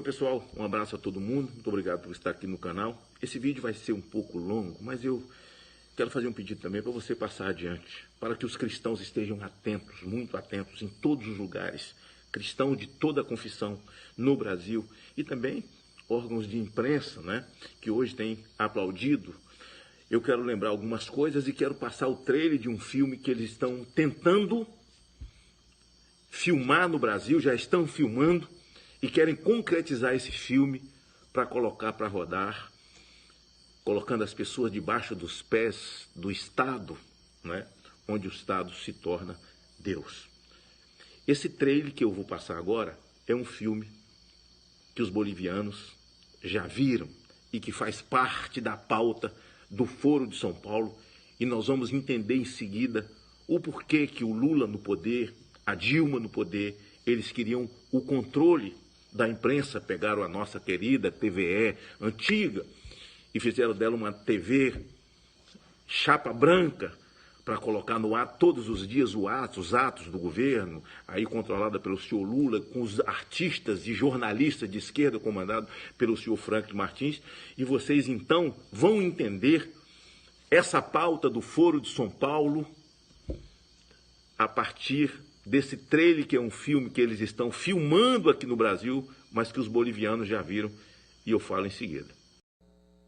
Oi pessoal, um abraço a todo mundo, muito obrigado por estar aqui no canal. Esse vídeo vai ser um pouco longo, mas eu quero fazer um pedido também para você passar adiante, para que os cristãos estejam atentos, muito atentos em todos os lugares, cristãos de toda a confissão no Brasil e também órgãos de imprensa, né, que hoje têm aplaudido. Eu quero lembrar algumas coisas e quero passar o trailer de um filme que eles estão tentando filmar no Brasil, já estão filmando e querem concretizar esse filme para colocar para rodar, colocando as pessoas debaixo dos pés do Estado, né, onde o Estado se torna Deus. Esse trailer que eu vou passar agora é um filme que os bolivianos já viram e que faz parte da pauta do Foro de São Paulo, e nós vamos entender em seguida o porquê que o Lula no poder, a Dilma no poder, eles queriam o controle da imprensa, pegaram a nossa querida TVE antiga e fizeram dela uma TV chapa branca para colocar no ar todos os dias os atos do governo, aí controlada pelo senhor Lula, com os artistas e jornalistas de esquerda comandado pelo senhor Franklin Martins, e vocês então vão entender essa pauta do Foro de São Paulo a partir desse trailer, que é um filme que eles estão filmando aqui no Brasil, mas que os bolivianos já viram, e eu falo em seguida.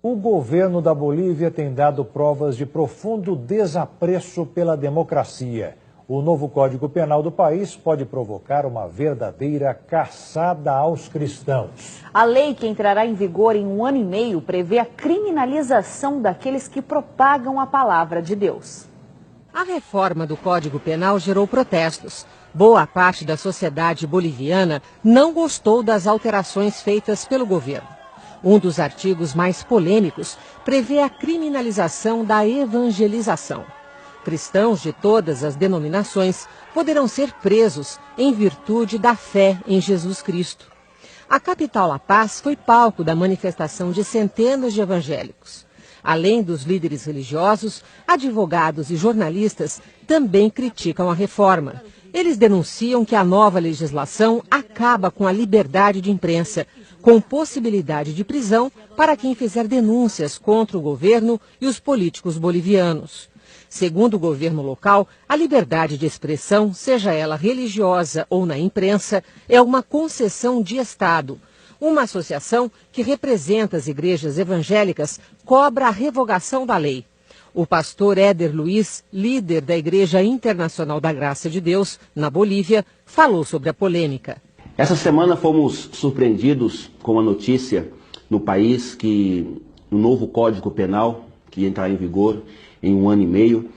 O governo da Bolívia tem dado provas de profundo desapreço pela democracia. O novo Código Penal do país pode provocar uma verdadeira caçada aos cristãos. A lei, que entrará em vigor em 1 ano e meio, prevê a criminalização daqueles que propagam a palavra de Deus. A reforma do Código Penal gerou protestos. Boa parte da sociedade boliviana não gostou das alterações feitas pelo governo. Um dos artigos mais polêmicos prevê a criminalização da evangelização. Cristãos de todas as denominações poderão ser presos em virtude da fé em Jesus Cristo. A capital La Paz foi palco da manifestação de centenas de evangélicos. Além dos líderes religiosos, advogados e jornalistas também criticam a reforma. Eles denunciam que a nova legislação acaba com a liberdade de imprensa, com possibilidade de prisão para quem fizer denúncias contra o governo e os políticos bolivianos. Segundo o governo local, a liberdade de expressão, seja ela religiosa ou na imprensa, é uma concessão de Estado. Uma associação que representa as igrejas evangélicas cobra a revogação da lei. O pastor Éder Luiz, líder da Igreja Internacional da Graça de Deus, na Bolívia, falou sobre a polêmica. Essa semana fomos surpreendidos com a notícia no país que o novo Código Penal, que entrará em vigor em 1 ano e meio,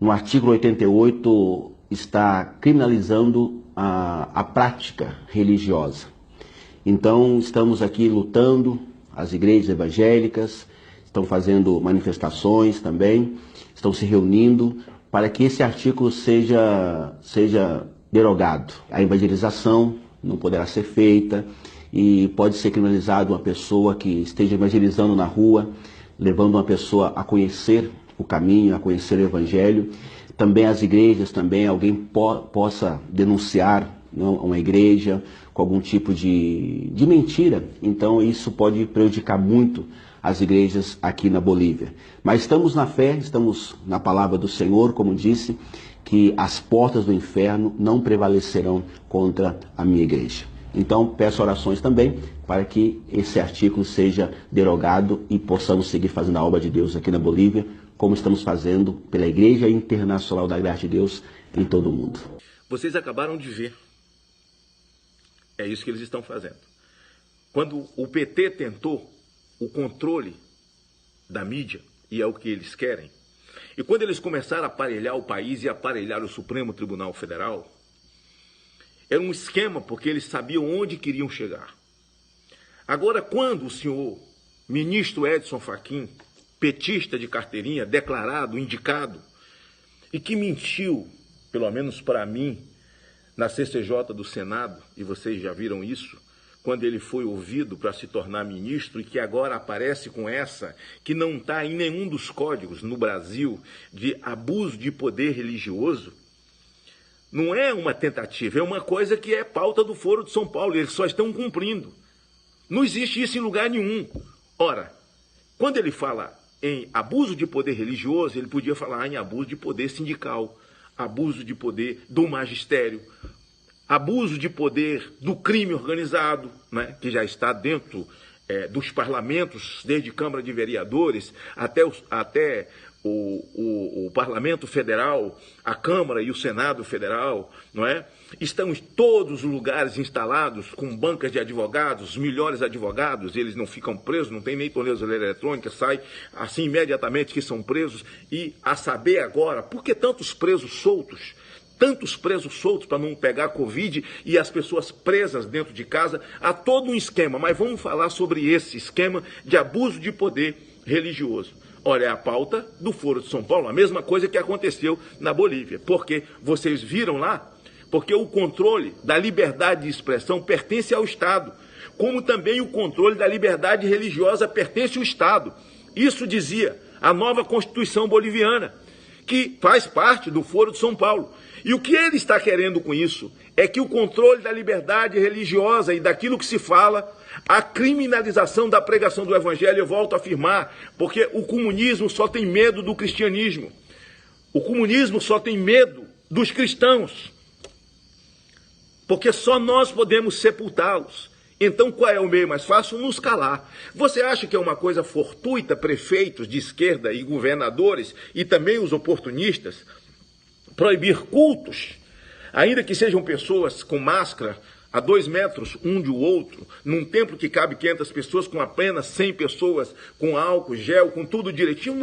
no artigo 88, está criminalizando a prática religiosa. Então, estamos aqui lutando, as igrejas evangélicas estão fazendo manifestações também, estão se reunindo para que esse artigo seja derogado. A evangelização não poderá ser feita e pode ser criminalizado uma pessoa que esteja evangelizando na rua, levando uma pessoa a conhecer o caminho, a conhecer o evangelho. Também as igrejas, também alguém possa denunciar uma igreja com algum tipo de mentira. Então isso pode prejudicar muito as igrejas aqui na Bolívia. Mas estamos na fé, estamos na palavra do Senhor, como disse, que as portas do inferno não prevalecerão contra a minha igreja. Então peço orações também para que esse artigo seja derogado e possamos seguir fazendo a obra de Deus aqui na Bolívia, como estamos fazendo pela Igreja Internacional da Graça de Deus em todo o mundo. Vocês acabaram de ver. É isso que eles estão fazendo. Quando o PT tentou o controle da mídia, e é o que eles querem, e quando eles começaram a aparelhar o país e aparelhar o Supremo Tribunal Federal, era um esquema porque eles sabiam onde queriam chegar. Agora, quando o senhor ministro Edson Fachin, petista de carteirinha, declarado, indicado, e que mentiu, pelo menos para mim, na CCJ do Senado, e vocês já viram isso, quando ele foi ouvido para se tornar ministro e que agora aparece com essa, que não está em nenhum dos códigos no Brasil, de abuso de poder religioso, não é uma tentativa, é uma coisa que é pauta do Foro de São Paulo, eles só estão cumprindo. Não existe isso em lugar nenhum. Ora, quando ele fala em abuso de poder religioso, ele podia falar em abuso de poder sindical, abuso de poder do magistério, abuso de poder do crime organizado, né, que já está dentro dos parlamentos, desde Câmara de Vereadores até o Parlamento Federal, a Câmara e o Senado Federal, não é? Estão em todos os lugares instalados com bancas de advogados, melhores advogados, eles não ficam presos, não tem nem tornozeleira eletrônica, sai assim imediatamente que são presos. E a saber agora, por que tantos presos soltos? Tantos presos soltos para não pegar Covid e as pessoas presas dentro de casa, há todo um esquema, mas vamos falar sobre esse esquema de abuso de poder religioso. Olha, é a pauta do Foro de São Paulo, a mesma coisa que aconteceu na Bolívia, porque vocês viram lá, porque o controle da liberdade de expressão pertence ao Estado, como também o controle da liberdade religiosa pertence ao Estado. Isso dizia a nova Constituição boliviana, que faz parte do Foro de São Paulo. E o que ele está querendo com isso é que o controle da liberdade religiosa e daquilo que se fala, a criminalização da pregação do Evangelho, eu volto a afirmar, porque o comunismo só tem medo do cristianismo. O comunismo só tem medo dos cristãos, porque só nós podemos sepultá-los. Então qual é o meio mais fácil? Nos calar. Você acha que é uma coisa fortuita prefeitos de esquerda e governadores e também os oportunistas proibir cultos, ainda que sejam pessoas com máscara a 2 metros um de outro, num templo que cabe 500 pessoas, com apenas 100 pessoas, com álcool, gel, com tudo direitinho?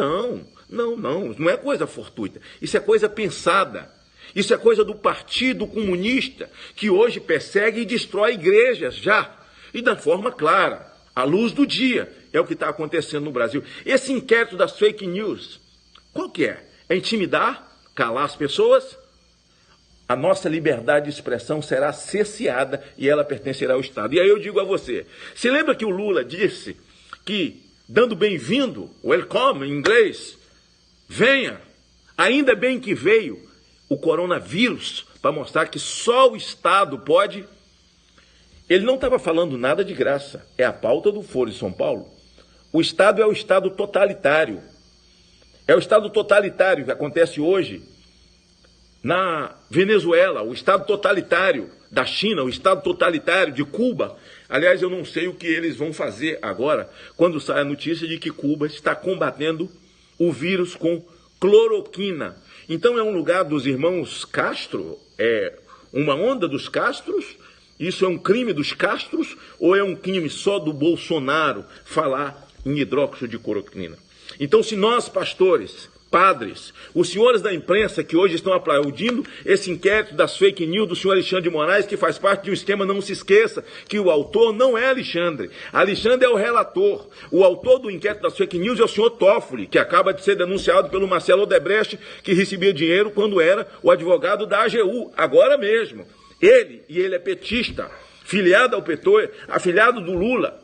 Não é coisa fortuita. Isso é coisa pensada. Isso é coisa do Partido Comunista, que hoje persegue e destrói igrejas já, e da forma clara, à luz do dia. É o que está acontecendo no Brasil. Esse inquérito das fake news, qual que é? É intimidar? Calar as pessoas? A nossa liberdade de expressão será cerceada e ela pertencerá ao Estado. E aí eu digo a você, se lembra que o Lula disse que, dando bem-vindo, welcome em inglês, venha, ainda bem que veio o coronavírus, para mostrar que só o Estado pode. Ele não estava falando nada de graça, é a pauta do Foro de São Paulo. O Estado é o Estado totalitário. É o Estado totalitário que acontece hoje na Venezuela, o Estado totalitário da China, o Estado totalitário de Cuba. Aliás, eu não sei o que eles vão fazer agora, quando sai a notícia de que Cuba está combatendo o vírus com cloroquina. Então é um lugar dos irmãos Castro? É uma onda dos Castros? Isso é um crime dos Castros? Ou é um crime só do Bolsonaro falar em hidróxido de cloroquina? Então, se nós, pastores, padres, os senhores da imprensa que hoje estão aplaudindo esse inquérito das fake news do senhor Alexandre de Moraes, que faz parte de um esquema, não se esqueça que o autor não é Alexandre. Alexandre é o relator. O autor do inquérito das fake news é o senhor Toffoli, que acaba de ser denunciado pelo Marcelo Odebrecht, que recebia dinheiro quando era o advogado da AGU, agora mesmo. Ele é petista, filiado ao PT, afiliado do Lula,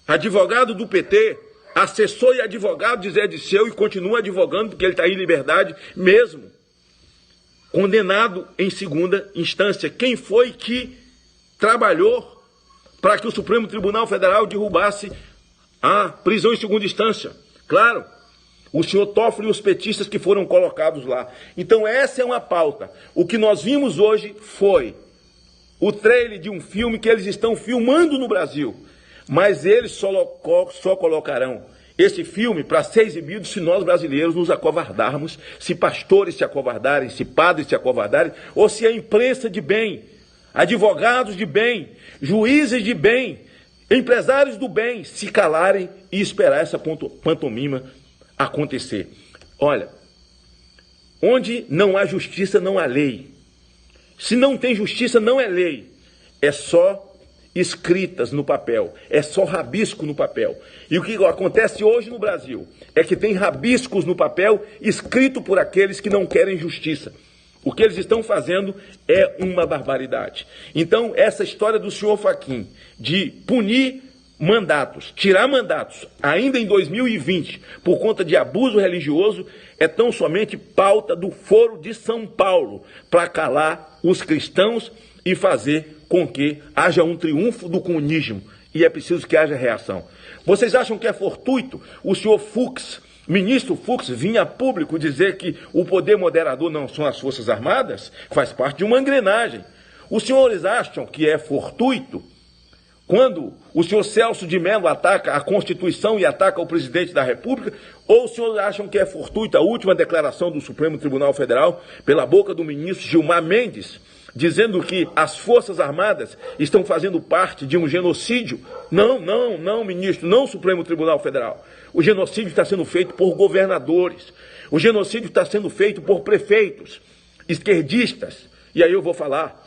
advogado do PT, assessor e advogado de Zé Disseu e continua advogando porque ele está em liberdade mesmo, condenado em segunda instância. Quem foi que trabalhou para que o Supremo Tribunal Federal derrubasse a prisão em segunda instância? Claro, o senhor Toffoli e os petistas que foram colocados lá. Então essa é uma pauta. O que nós vimos hoje foi o trailer de um filme que eles estão filmando no Brasil. Mas eles só colocarão esse filme para ser exibido se nós brasileiros nos acovardarmos, se pastores se acovardarem, se padres se acovardarem, ou se a imprensa de bem, advogados de bem, juízes de bem, empresários do bem se calarem e esperar essa pantomima acontecer. Olha, onde não há justiça, não há lei. Se não tem justiça, não é lei. É só escritas no papel, é só rabisco no papel. E o que acontece hoje no Brasil é que tem rabiscos no papel escrito por aqueles que não querem justiça. O que eles estão fazendo é uma barbaridade. Então, essa história do senhor Fachin de punir mandatos, tirar mandatos, ainda em 2020, por conta de abuso religioso, é tão somente pauta do Foro de São Paulo, para calar os cristãos e fazer com que haja um triunfo do comunismo e é preciso que haja reação. Vocês acham que é fortuito o senhor Fux, ministro Fux, vinha a público dizer que o poder moderador não são as Forças Armadas? Faz parte de uma engrenagem. Os senhores acham que é fortuito quando o senhor Celso de Mello ataca a Constituição e ataca o presidente da República? Ou os senhores acham que é fortuita a última declaração do Supremo Tribunal Federal, pela boca do ministro Gilmar Mendes, dizendo que as Forças Armadas estão fazendo parte de um genocídio? Não, ministro, não Supremo Tribunal Federal. O genocídio está sendo feito por governadores. O genocídio está sendo feito por prefeitos esquerdistas. E aí eu vou falar.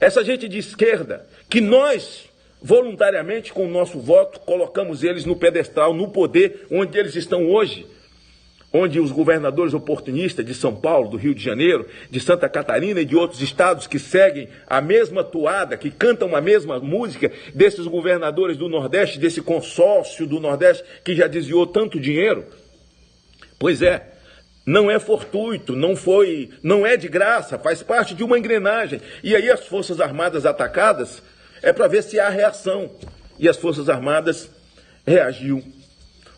Essa gente de esquerda, que nós, voluntariamente, com o nosso voto, colocamos eles no pedestal, no poder, onde eles estão hoje, onde os governadores oportunistas de São Paulo, do Rio de Janeiro, de Santa Catarina e de outros estados que seguem a mesma toada, que cantam a mesma música desses governadores do Nordeste, desse consórcio do Nordeste que já desviou tanto dinheiro. Pois é. Não é fortuito, não é de graça, faz parte de uma engrenagem. E aí as Forças Armadas atacadas é para ver se há reação. E as Forças Armadas reagiu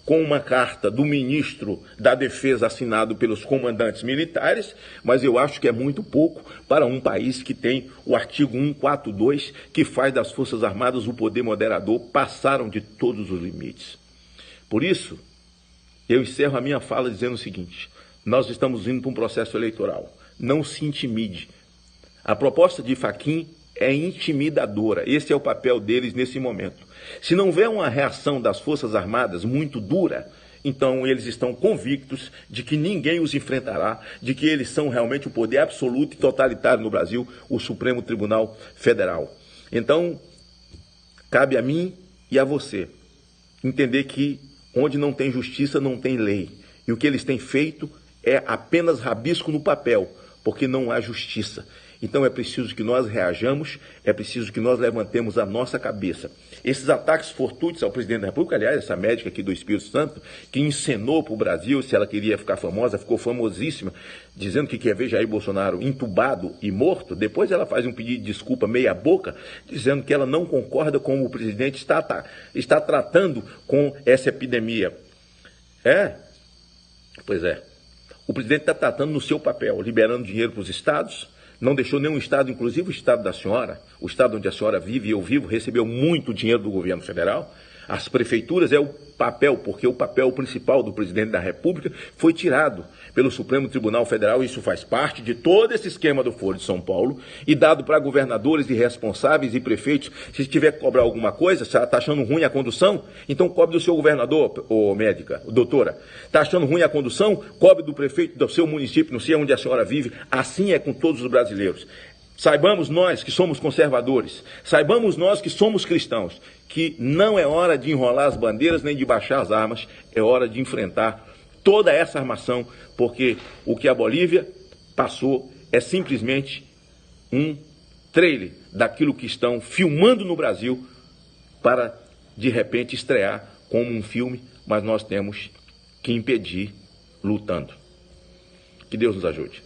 com uma carta do ministro da Defesa assinado pelos comandantes militares, mas eu acho que é muito pouco para um país que tem o artigo 142, que faz das Forças Armadas o poder moderador, passaram de todos os limites. Por isso, eu encerro a minha fala dizendo o seguinte: nós estamos indo para um processo eleitoral. Não se intimide. A proposta de Fachin é intimidadora. Esse é o papel deles nesse momento. Se não houver uma reação das Forças Armadas muito dura, então eles estão convictos de que ninguém os enfrentará, de que eles são realmente o poder absoluto e totalitário no Brasil, o Supremo Tribunal Federal. Então, cabe a mim e a você entender que onde não tem justiça, não tem lei. E o que eles têm feito é apenas rabisco no papel, porque não há justiça. Então é preciso que nós reajamos, é preciso que nós levantemos a nossa cabeça. Esses ataques fortuitos ao presidente da República, aliás, essa médica aqui do Espírito Santo, que encenou para o Brasil, se ela queria ficar famosa, ficou famosíssima, dizendo que quer ver Jair Bolsonaro entubado e morto, depois ela faz um pedido de desculpa meia boca, dizendo que ela não concorda com o presidente está tratando com essa epidemia. Pois é. O presidente está tratando no seu papel, liberando dinheiro para os estados, não deixou nenhum estado, inclusive o estado da senhora, o estado onde a senhora vive e eu vivo, recebeu muito dinheiro do governo federal. As prefeituras é o papel, porque o papel principal do presidente da República foi tirado pelo Supremo Tribunal Federal, isso faz parte de todo esse esquema do Foro de São Paulo, e dado para governadores e responsáveis e prefeitos. Se tiver que cobrar alguma coisa, se está achando ruim a condução, então cobre do seu governador, médica, doutora. Está achando ruim a condução, cobre do prefeito do seu município, não sei onde a senhora vive. Assim é com todos os brasileiros. Saibamos nós que somos conservadores, saibamos nós que somos cristãos, que não é hora de enrolar as bandeiras nem de baixar as armas, é hora de enfrentar toda essa armação, porque o que a Bolívia passou é simplesmente um trailer daquilo que estão filmando no Brasil para, de repente, estrear como um filme, mas nós temos que impedir lutando. Que Deus nos ajude.